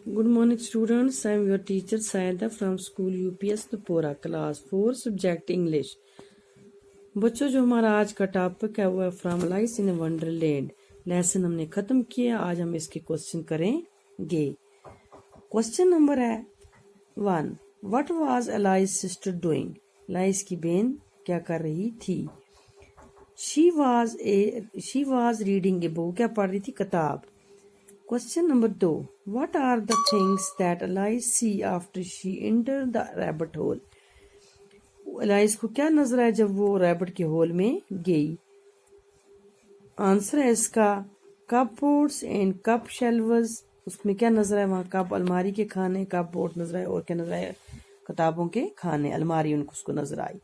Good morning students, I am your teacher Saida from school UPS Nupora class 4 subject English. बच्चों जो हमारा आज का टॉपिक है वो है from Alice in Wonderland. Lesson हमने खत्म किया, आज हम इसके क्वेश्चन करेंगे। क्वेश्चन नंबर है 1, what was Alice sister doing? Alice की बहन क्या कर रही थी? She was reading a book, क्या पढ़ रही थी? किताब। Question number 2. What are the things that Alice see after she entered the rabbit hole? Alice को क्या नजर आया जब वो रैबिट के होल में गई? आंसर है इसका कपबोर्ड्स एंड कप शेल्व्स। उसमें क्या नजर आया? वहाँ कप अलमारी के खाने, कपबोर्ड नजर आए, और क्या नजर आया? किताबों के खाने, अलमारी उनको उसको नजर आई।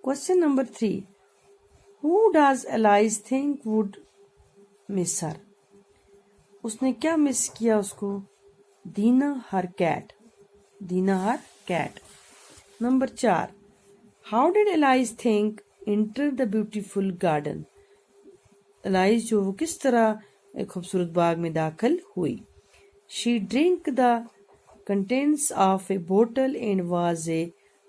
Question number 3. Who does Alice think would miss her? उसने क्या मिस किया उसको? Dinah her cat. Dinah her cat. Number 4, how did Alice think enter the beautiful garden? Alice जो वो किस तरह एक खूबसूरत बाग में दाखिल हुई? She drink the contents of a bottle and was a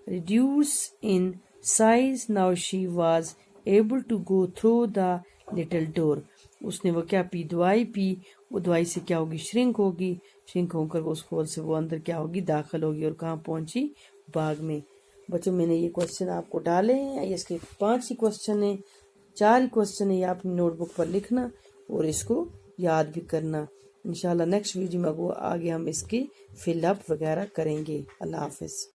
reduce in size, now she was able to go through the little door. उसने वो क्या पी? दवाई पी। वो दवाई से क्या होगी? श्रिंक होगी। श्रिंक होकर उस होल से वो अंदर क्या होगी? दाखिल होगी। और कहाँ पहुंची? बाग में। बच्चों मैंने ये क्वेश्चन आपको डाले हैं, इसके 5 ही क्वेश्चन है, 4 ही क्वेश्चन है। ये अपनी नोटबुक पर लिखना और इसको याद भी करना। इंशाल्लाह नेक्स्ट वीडियो में आगे हम इसकी फिल अप वगैरह करेंगे। अल्लाह हाफिज।